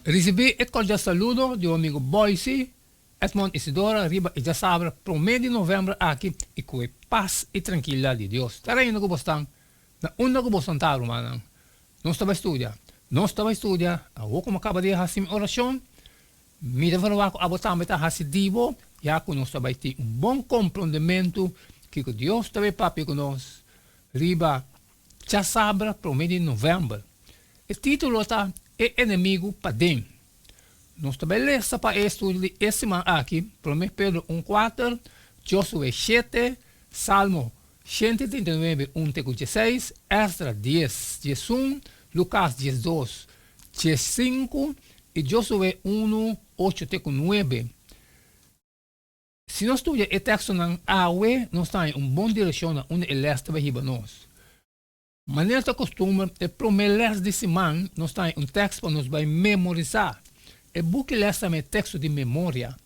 Recibí el cordial saludo de un amigo Boise, Edmond Isidora, Riba y ya sabe, promedio de noviembre aquí y con paz y tranquilidad de Dios. Taray na gubostan, na una gubostan taro manan. Não estava a estudar. Não estava a estudar. A outra como acaba de fazer oração. Me deve falar que a botar meta hasidivo. Já que nós estava a ter bom compreendimento que Deus estava papi conosco. Riba, já sabe, promedio de novembro. O título está É Inimigo para Dentro. Nós estava a ler para estudar esse semana aqui. Promedio Pedro 1:4, Josué 7, Salmo 139, 1-16, Esdras 10, 11, Lucas 12, 5 e Josué 1, 8-9. Se nós estudamos o texto na AUE, nós estamos em uma boa direção onde ele está riba nós. Maneira de costume, o primeiro de semana, nós estamos em um texto para nós memorizar. O book lesta é texto de memória.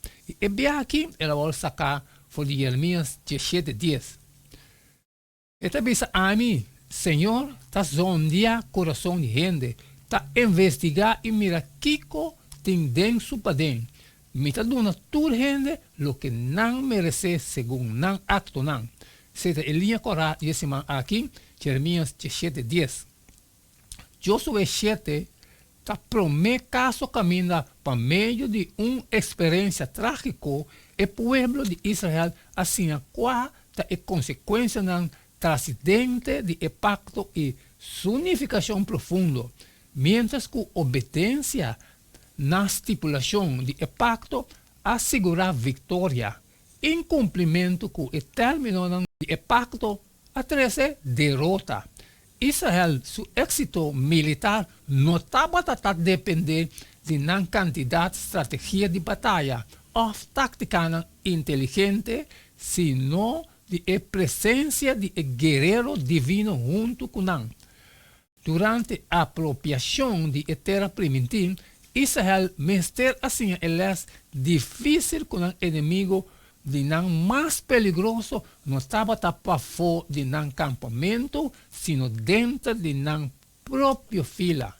E bem aqui, ela vai sacar for de Jeremias 17:10. Esta vez a mim, Senhor, está zondeando o coração de gente, está investigar e mira Kiko tem dentro para dentro. Me está dando toda gente o que não merece segundo não acto não. Seja a linha correta de semana aqui, Jeremias 17:10. Josué 7 está promete caso caminha para meio de uma experiência trágica, o povo de Israel assim qual está a consequência não trascendente de pacto e significação profundo, mientras que obediência na estipulação de pacto assegura vitória, em cumprimento com o término de pacto a trazer derrota. Israel, seu êxito militar não estava a depender de uma quantidade de estratégia de batalha ou tática inteligente, sino de a presença de guerreiro divino junto com ele. Durante a apropriação de terra primitiva, Israel mestre assim ele é difícil com o inimigo de não mais perigoso não estava para fora de um campamento, sino dentro de uma própria fila.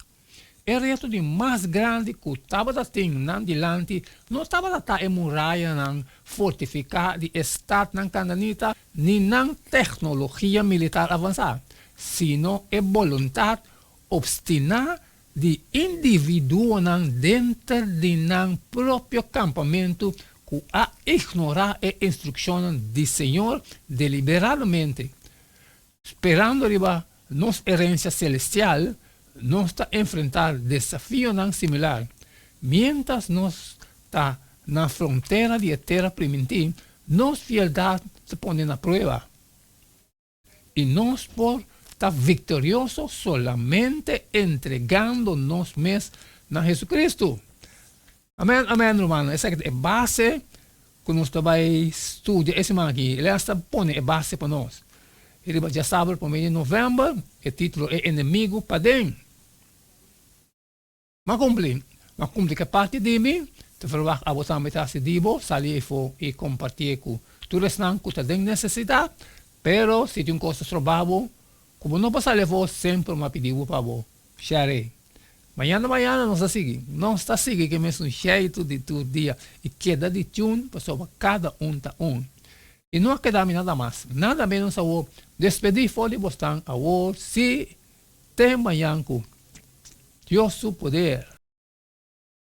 O reto de mais grande que estava tendo diante não estava a muralha fortificada de estado cananita, nem na tecnologia militar avançada, sino a vontade obstinada de indivíduo dentro de um próprio campamento que a ignorar a instrução do Senhor deliberadamente, esperando arriba nossa herência celestial. Nós está enfrentar desafio não similar. Mientras nós está na fronteira de terra primitiva, nossa fialdade se põe na prova. E nós por estar vitorioso solamente entregando nós mesmos na Jesus Amém, amém, irmão. Essa é a base que nós vai estudar esse mês aqui. Ele está pondo a base para nós. Ele já sabe, por meio de novembro, o título é Inimigo para Dentro. Mas cumpre que parte de mim, te falar a botar metade de boa, sair e compartilhar com todos que têm necessidade, pero se tem coisas trabalho, como não passa levar sempre uma pedido para você, share. Manhã nós está seguindo que mesmo jeito de todo dia e queda de tune para cada tá E não queda nada mais, nada menos a você despedir fora de você, a você se tem manhã com Deus seu poder.